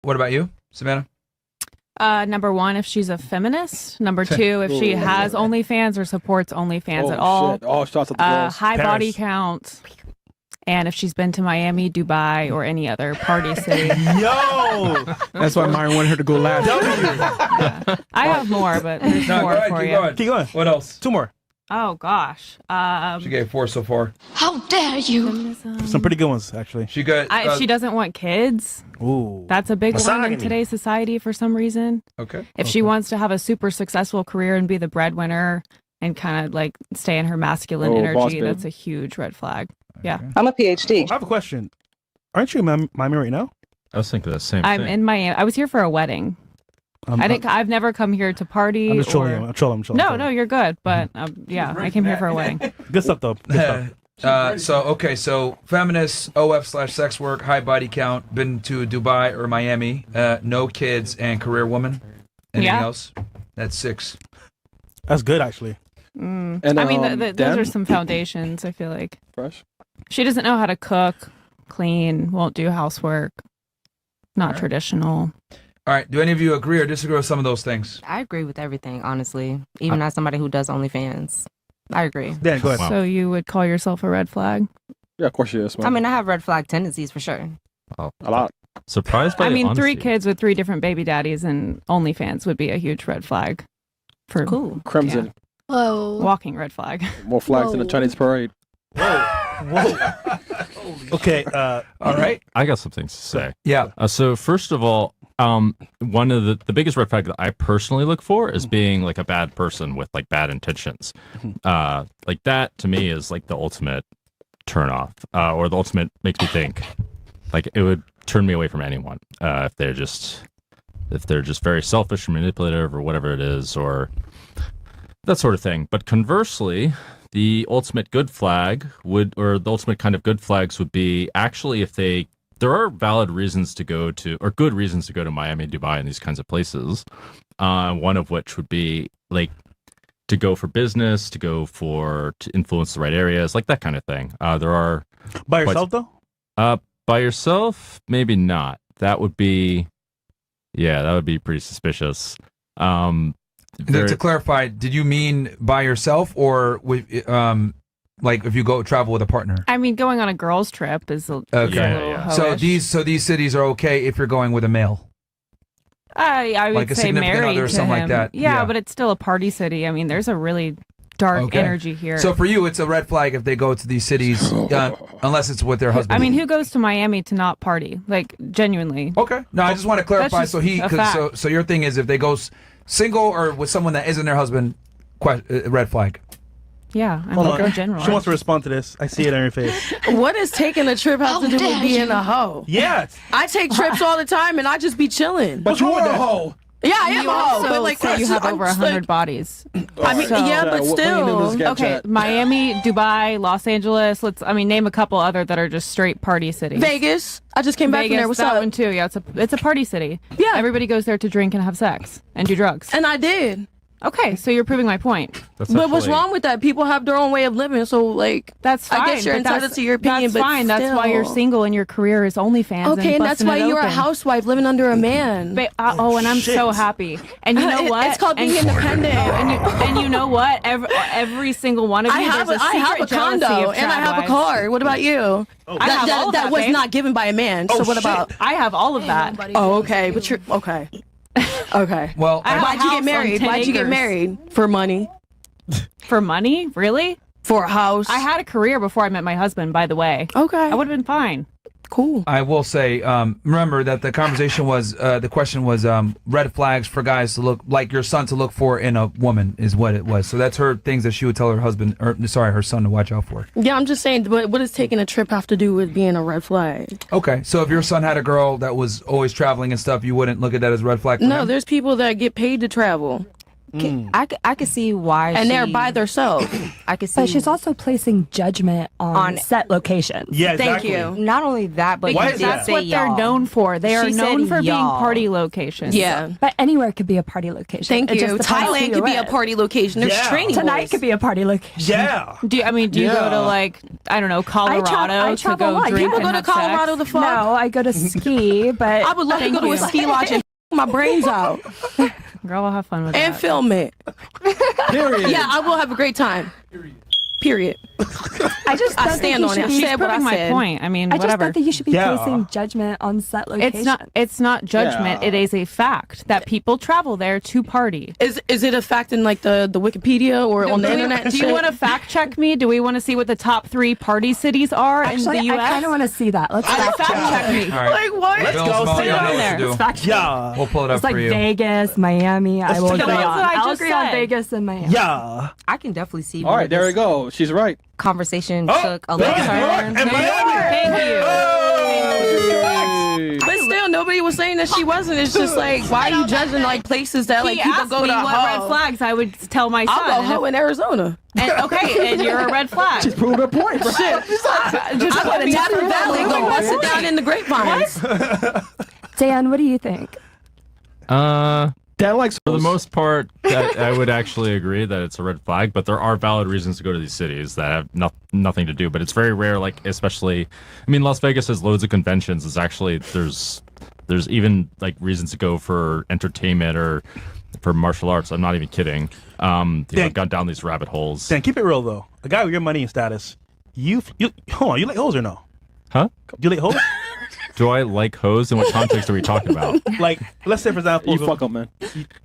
What about you, Savannah? Number one, if she's a feminist. Number two, if she has OnlyFans or supports OnlyFans at all. Shit. All shots at the girls. High Paris. body count. And if she's been to Miami, Dubai, or any other party city. Yo! That's why Myron wanted her to go last. Yeah. I have more, but there's No, more go ahead, for keep you. going. Keep going. What else? 2 more. Oh, gosh. She gave 4 so far. How dare you? Feminism. Some pretty good ones, actually. She got. If she doesn't want kids, Ooh. that's a big one in Misogyny. today's society for some reason. Okay. If she wants to have a super successful career and be the breadwinner and kind of like stay in her masculine boss energy, babe. that's a huge red flag. Yeah. I'm a PhD. I have a question. Aren't you in Miami right now? I was thinking the same I'm thing. in Miami. I was here for a wedding. I've never come here to party. I'm just trolling you. I'm trolling. No, you're good. But yeah, I came here for a wedding. Good stuff, though. Good stuff. So feminist, OF/sex work, high body count, been to Dubai or Miami, no kids, and career woman. Anything else? That's 6. That's good, actually. And, I mean, those Dan? are some foundations, I feel like. Fresh. She doesn't know how to cook, clean, won't do housework, not traditional. All right. Do any of you agree or disagree with some of those things? I agree with everything, honestly. Even as somebody who does OnlyFans, I agree. Dan, go ahead. Wow. So you would call yourself a red flag? Yeah, of course she is. Man. I mean, I have red flag tendencies for sure. Oh, a lot. surprised by I mean, 3 honesty. kids with 3 different baby daddies and OnlyFans would be a huge red flag. For Cool. Crimson. Whoa. walking red flag. More flags than the Whoa. Chinese parade. Okay. All right. I got some things to say. Yeah. So first of all, one of the biggest red flag that I personally look for is being like a bad person with like bad intentions. Like that to me is like the ultimate turn off, or the ultimate makes me think. Like it would turn me away from anyone if they're just very selfish or manipulative or whatever it is, or that sort of thing. But conversely, the ultimate good flag the ultimate kind of good flags would be actually if there are valid reasons to go to, or good reasons to go to Miami, Dubai, and these kinds of places. One of which would be like to go for business, to influence the right areas, like that kind of thing. There are by yourself though? By yourself, maybe not. That would be pretty suspicious. To clarify, did you mean by yourself or with, like if you go travel with a partner? I mean, going on a girls' trip is a little hoish. So these cities are okay if you're going with a male. I would like a say significant married other or to something him. like that. Yeah, Yeah. but it's still a party city. I mean, there's a really dark energy here. So for you, it's a red flag if they go to these cities, unless it's with their husband. I mean, who goes to Miami to not party? Like, genuinely. Okay. No, I just want to clarify. That's So just a fact. so your thing is if they go single or with someone that isn't their husband, red flag. Yeah, I Hold mean, on. in general. She wants to respond to this. I see it on your face. What does taking a trip have to do with being a hoe? Yeah. I take trips all the time and I just be chilling. But you are a hoe. Yeah, I am You a hoe. also But like, say you have I'm over just 100 like- bodies. I mean, So- yeah, but still. Okay, Miami, Dubai, Los Angeles. Name a couple other that are just straight party cities. Vegas. I just came back from Vegas, there. What's that up? one too. Yeah, it's a party city. Yeah, everybody goes there to drink and have sex and do drugs. And I did. Okay, so you're proving my point. But what's wrong with that? People have their own way of living, so like That's fine. I guess you're but entitled that's- to your opinion, That's but fine. That's why you're still. single and your career is OnlyFans. Okay, and that's busting why it you're a open. housewife living under a man. And I'm so happy. And you know what? It's called being And- independent. And you know what? Every single one of you. I have there's I have a secret jealousy condo of and I trad have a wives. car. What about you? I have all of that that, was babe. not given by a man. So what about? I have all of that. Oh, okay, but you're okay. Okay. Well, I have a why'd you house get on married? 10 Why'd you get acres. married? For money? For money? Really? For a house? I had a career before I met my husband, by the way. Okay. I would have been fine. Cool. I will say, remember that the conversation was, the question was red flags for guys to look, like your son to look for in a woman is what it was. So that's her things that she would tell her husband, her son to watch out for. Yeah, I'm just saying, but what does taking a trip have to do with being a red flag? Okay, so if your son had a girl that was always traveling and stuff, you wouldn't look at that as a red flag for No, him? there's people that get paid to travel. I could see why. And they're by themselves. I could see. But she's also placing judgment on set locations. Yeah, Thank exactly. you. Not only that, but Why you is did That's say what they're y'all. known for. They are She known said for being y'all. party locations. Yeah. But anywhere could be a party location. Thank It you. just depends who Thailand you're could be a with. party location. There's Yeah. training Tonight boys. could be a party location. Yeah. Do you go to like I don't know Colorado I to travel a go lot. drink People and go to have Colorado sex? to fuck. No, I go to ski, but I would love to go to a ski lodge and my brains out Girl, we'll have fun with and that. film it. Period. Yeah, I will have a great time. Period. I just I don't think stand you on should it. be- She She's said what I proving my said. point. I mean, I just whatever. don't think you should be Yeah. placing judgment on set location. It's not judgment. Yeah. It is a fact that people travel there to party. Is it a fact in like the Wikipedia or on the internet? and Do you shit? want to fact check me? Do we want to see what the top 3 party cities are Actually, in the I U.S.? kind of want to see that. Let's fact fact check me. All right. Like what? Let's Bill, go. Smell, Say y'all it know on what there. to do. Let's fact check. Yeah. We'll pull it up It's like for you. Vegas, Miami. I will do agree it. on. That's what I I'll just agree on said. Vegas and Miami. Yeah. I can definitely see. All where right, there we this go. She's right. Conversation Oh, took a Vegas, left New York, turn. and Miami. Thank you. But still, nobody was saying that she wasn't. It's just like, why are you judging like places that like He people asked go me to? what red hoe? flags I would tell my son. I'll go hoe in Arizona. Okay, and you're a red flag. She's proving her point, bro. Just I go to Napa Valley, go bust it down in the grapevines. Dan, what do you think? Dad likes For the most part, I would actually agree that it's a red flag, but there are valid reasons to go to these cities that have nothing to do. But it's very rare, like especially, I mean, Las Vegas has loads of conventions. It's actually there's even like reasons to go for entertainment or for martial arts. I'm not even kidding. I've gone down these rabbit holes. Dan, keep it real though. A guy with your money and status, you hold on. You like hoes or no? Huh? You like hoes? Do I like hoes? In what context are we talking about? Like, let's say for example, you fuck 'em, man.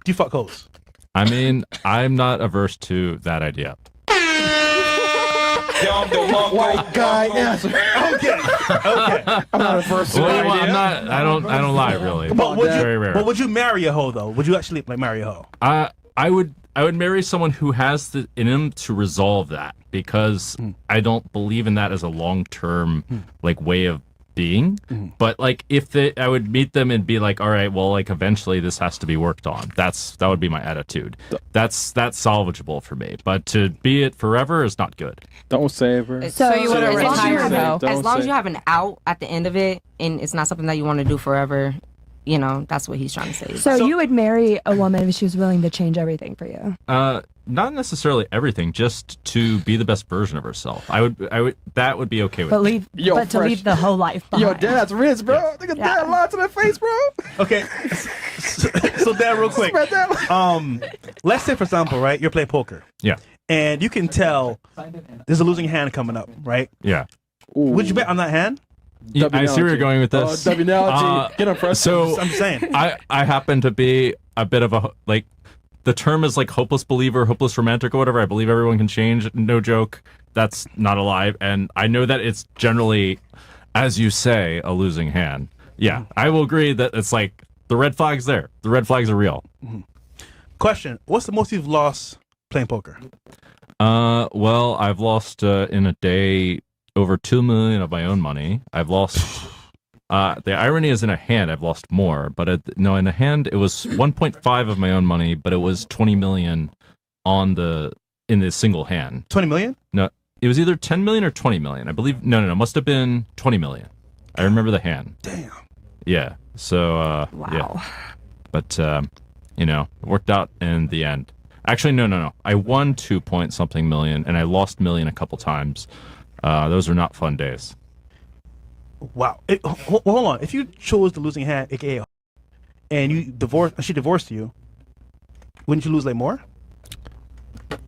you fuck hoes. I mean, I'm not averse to that idea. White guy answer. Okay. I'm not a first. Well, I'm not. I don't lie really. But would It's you? very rare. But would you marry a hoe though? Would you actually like marry a hoe? I would marry someone who has the in him to resolve that because I don't believe in that as a long-term like way of being. But like I would meet them and be like, all right, well, like eventually this has to be worked on. That would be my attitude. That's salvageable for me. But to be it forever is not good. Don't save her. So you want to as long as you retire have though? Don't as long as say- you have an out at the end of it, and it's not something that you want to do forever, you know, that's what he's trying to say. So you would marry a woman if she was willing to change everything for you? Not necessarily everything, just to be the best version of herself. I would that would be okay with But me. to leave the whole life behind. Yo, Dad's rich, bro. Look at Dad lying to their face, bro. Okay. So Dan, real quick. Spread that. Let's say for example, right? You're playing poker, Yeah. and you can tell there's a losing hand coming up, right? Yeah. Would you bet on that hand? Yeah, I see where you're going with this. W analogy. Get him first. So I'm just saying. I happen to be a bit of a like the term is like hopeless believer, hopeless romantic or whatever. I believe everyone can change. No joke. That's not a lie. And I know that it's generally, as you say, a losing hand. Yeah, I will agree that it's like the red flag's there. The red flags are real. Question: what's the most you've lost playing poker? Well, I've lost in a day over 2 million of my own money. I've lost. The irony is in a hand, I've lost more, but in a hand, it was 1.5 of my own money, but it was 20 million in the single hand. 20 million? No, it was either 10 million or 20 million. I believe, no, must have been 20 million. I remember the hand. Damn. Yeah. So, yeah. But, it worked out in the end. Actually, no. I won 2 point something million and I lost million a couple times. Those are not fun days. Wow. Hold on. If you chose the losing hand, aka, and she divorced you, wouldn't you lose like more?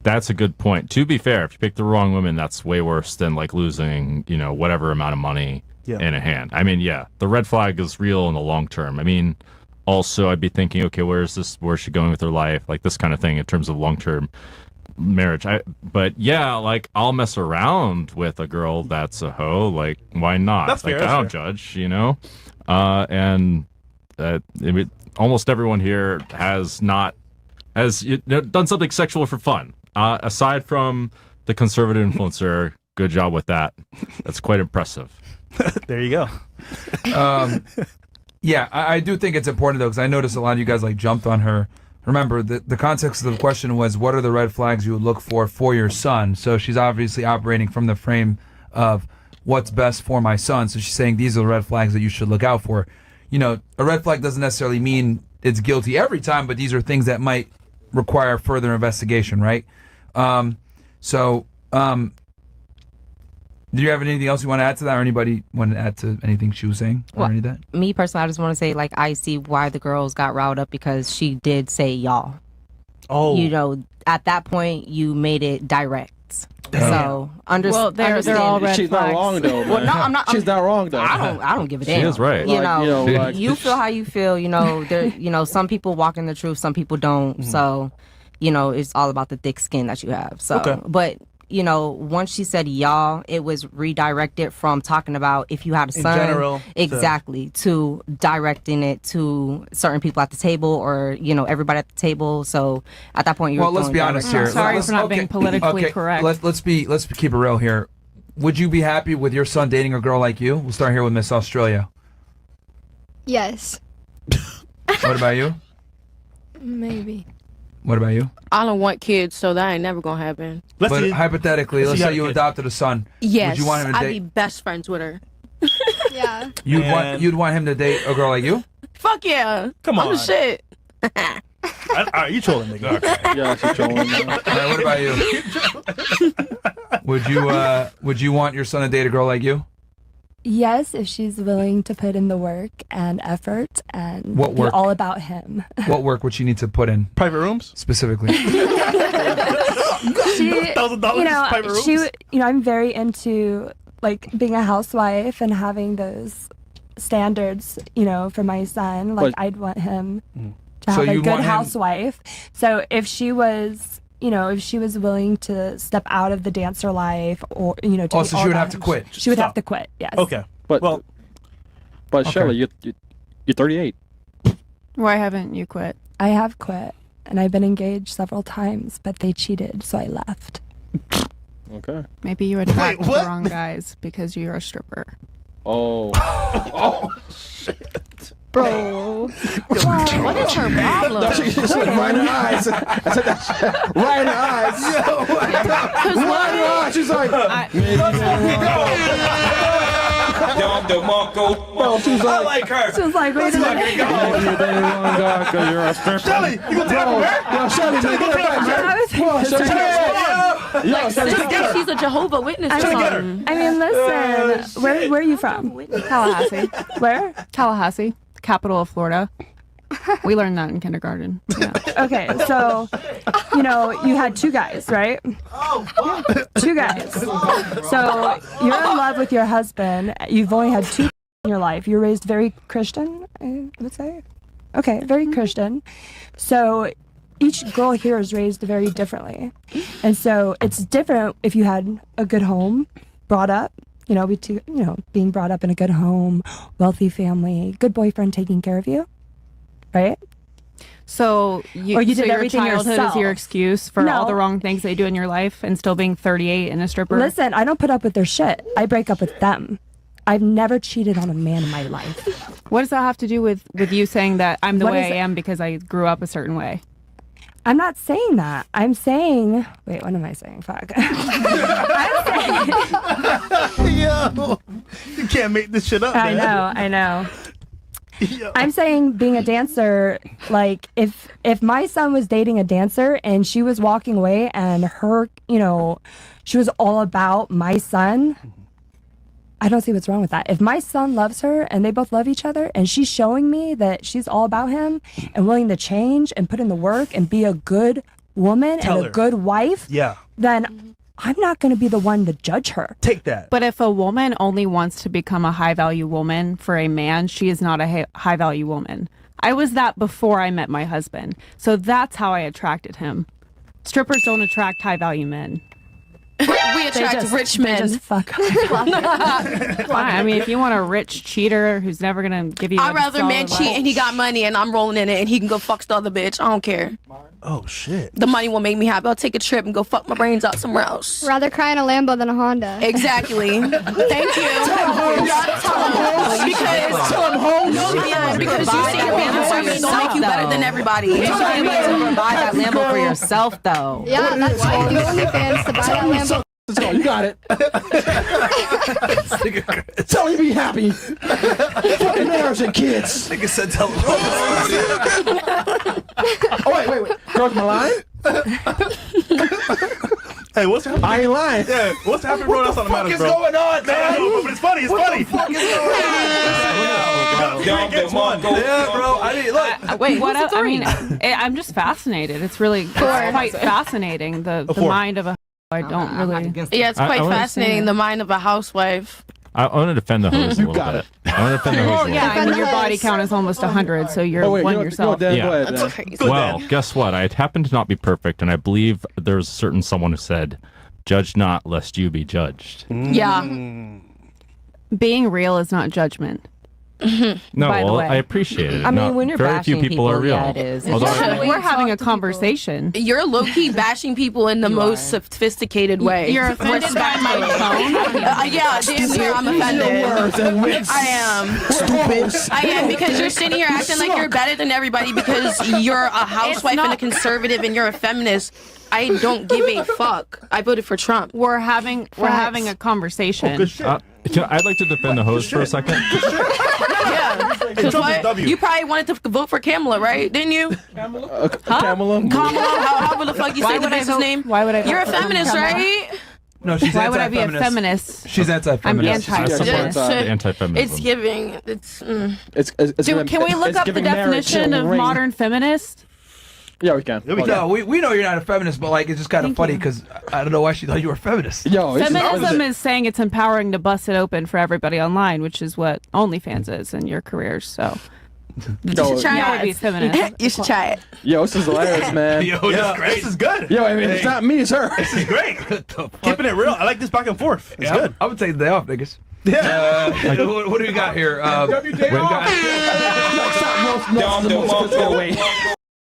That's a good point. To be fair, if you pick the wrong woman, that's way worse than like losing, whatever amount of money in a hand. I mean, yeah, the red flag is real in the long term. I mean, also I'd be thinking, okay, where's she going with her life? Like this kind of thing in terms of long term marriage. But yeah, like I'll mess around with a girl that's a hoe. Like, why not? That's fair, like I don't judge, and almost everyone here has done something sexual for fun. Aside from the conservative influencer, good job with that. That's quite impressive. There you go. Yeah, I do think it's important though, because I noticed a lot of you guys like jumped on her remember, the context of the question was, what are the red flags you would look for your son? So she's obviously operating from the frame of what's best for my son. So she's saying these are the red flags that you should look out for. You know, a red flag doesn't necessarily mean it's guilty every time, but these are things that might require further investigation, right? Do you have anything else you want to add to that, or anybody want to add to anything she was saying or any of that? Me personally, I just want to say, like, I see why the girls got riled up because she did say y'all. Oh. You know, at that point, you made it direct. So, Well, they're all red She's flags. not wrong though. Well, no, man. I'm not. She's not wrong though. I don't give a damn. She is right. You Like, know, you know, like- you feel how you feel. You know, there. You know, some people walk in the truth, some people don't. So, you know, it's all about the thick skin that you have. So, Okay. but you know, once she said y'all, it was redirected from talking about if you had a son, general, exactly, to directing it to certain people at the table, or you know, everybody at the table. So at that point, you're Well, let's be honest here. Sorry Let's- for not being politically correct. Let's keep it real here. Would you be happy with your son dating a girl like you? We'll start here with Miss Australia. Yes. What about you? Maybe. What about you? I don't want kids, so that ain't never gonna happen. Let's But see. hypothetically, let's see how say you it is. adopted a son. Yes, Would you want him to I'd date? be best friends with her. Yeah. You'd want him to date a girl like you? Fuck yeah. Come I'm on. the shit. All right, you trolling, nigga. Okay. Yeah, she's trolling. All right, what about you? Would you want your son to date a girl like you? Yes, if she's willing to put in the work and effort and What be work? all about him. What work would she need to put in Private rooms? specifically? She, $1,000 you know, private rooms? I'm very into like being a housewife and having those standards, you know, for my son. Like But- I'd want him to So have a you'd good want him- housewife. So if she was, you know, if she was willing to step out of the dancer life, or you know, to Oh, be so all she would about have to him, quit. She would Stop. have to quit. Yes. Okay. But Well, Shelly, you're 38. Why haven't you quit? I have quit, and I've been engaged several times, but they cheated, so I left. Okay. Maybe you attract the what? wrong guys because you're a stripper. Oh. Bro. What is her problem? She said right in her eyes. I said that shit right in her eyes. Right in her eyes. She's like, bro, she's I like, like her. She was like, wait a minute. you're dating one guy 'cause you're a stripper. Shelly, you gonna take her back? Yo, Shelly, man, get her back, man. I was Whoa, Shelly, yo, Shelly, Just think she's a Jehovah Witness or something. I mean, listen, where are you from? Tallahassee. Where? Tallahassee, capital of Florida. We learned that in kindergarten. Yeah. Okay, so, you know, you had two guys, right? Two guys. So you're in love with your husband. You've only had two in your life. You're raised very Christian, I would say. Okay, very Christian. So each girl here is raised very differently. And so it's different if you had a good home, brought up, being brought up in a good home, wealthy family, good boyfriend taking care of you, right? So you, Or you did your everything childhood yourself. is your excuse for all the wrong things they do in your life and still being 38 and a stripper? Listen, I don't put up with their shit. I break up with them. I've never cheated on a man in my life. What does that have to do with you saying that I'm the What way is I it? am because I grew up a certain way? I'm not saying that. I'm saying, wait, what am I saying? Fuck. Yo, you can't make this shit up, I man. know. Yo. I'm saying being a dancer, like if my son was dating a dancer and she was walking away and her, she was all about my son, I don't see what's wrong with that. If my son loves her and they both love each other and she's showing me that she's all about him and willing to change and put in the work and be a good woman Tell and her. a good wife, Yeah, then I'm not going to be the one to judge her. take that. But if a woman only wants to become a high value woman for a man, she is not a high value woman. I was that before I met my husband. So that's how I attracted him. Strippers don't attract high value men. We attract rich They men. just fuck. Fine. I mean, if you want a rich cheater who's never going to give you I'd rather solid man life- cheat and he got money and I'm rolling in it and he can go fuck the other bitch. I don't care. Oh shit. The money will make me happy. I'll take a trip and go fuck my brains out somewhere else. Rather cry in a Lambo than a Honda. Exactly. Thank you. Because you see your family don't make you better than everybody. You should be able to buy that Lambo for yourself, though. Yeah, that's why the OnlyFans to buy that Lambo. Let's go. You got it. Tell me to be happy. Fucking marriage and kids. Nigga said tell him. Oh, wait. Girls, my line? Hey, what's happening? I ain't lying. Yeah, what's happening, bro? That's not What matter, is bro. going on, man? No, but it's funny. It's funny. What the fuck is going on? Gets one. Yeah, bro. I mean, look. Wait, what? I mean, I'm just fascinated. It's really quite fascinating. The mind of a. I don't really. Yeah, it's I quite wanna- fascinating. The mind of a housewife. I want to defend the hose a little got bit. I want to defend the hose a Well, little yeah, bit. I mean, your body count is almost 100, so you're Oh, wait, one you know, yourself. Dan, Yeah. go ahead, That's Dan. crazy. Well, guess what? I happen to not be perfect, and I believe there's a certain someone who said, "Judge not, lest you be judged." Yeah. Being real is not judgment. No, By the well, way. I appreciate it. I mean, Not- when you're very few bashing people are real. yeah, it is. Although I- We're having a conversation. You're low key bashing people in the most sophisticated way. You're offended by my tone. Yeah, damn near I'm offended. Words and wits. I am. Stupid. I am because you're sitting here acting like you're better than everybody because you're a housewife and a conservative and you're a feminist. I don't give a fuck. I voted for Trump. We're having a conversation. Good shit. I'd like to defend the hose for a second. Yeah. Because Trump is what? W. You probably wanted to vote for Kamala, right? Didn't you? Kamala? Kamala, however the fuck you say the bitch's name. Why would I? You're a vote for feminist, Kamala? right? No, she's Why would I be a anti-feminist. feminist? She's anti-feminist. I'm I support anti-feminist. the anti-feminism. It's giving. It's. It's Can we look it's up the giving marriage definition a of ring. modern feminist? Yeah, we can. Yeah, we Okay. No, we know you're not a feminist, but like it's just kind of Thank funny you. because I don't know why she thought you were a feminist. Yo, this Feminism is is saying it's empowering to bust it open for everybody online, which is what OnlyFans is in your careers. So yo, try yeah, I would be feminist. You should try it. yo, this is hilarious, man. Yo, this Yeah, is great. this is good. Yo, I mean, it's not me, it's her. This is great. Keeping it real. I like this back and forth. It's Yeah, good. I would take the day off, niggas. Yeah. What do we got here? Stop roasting us, the most- Wait.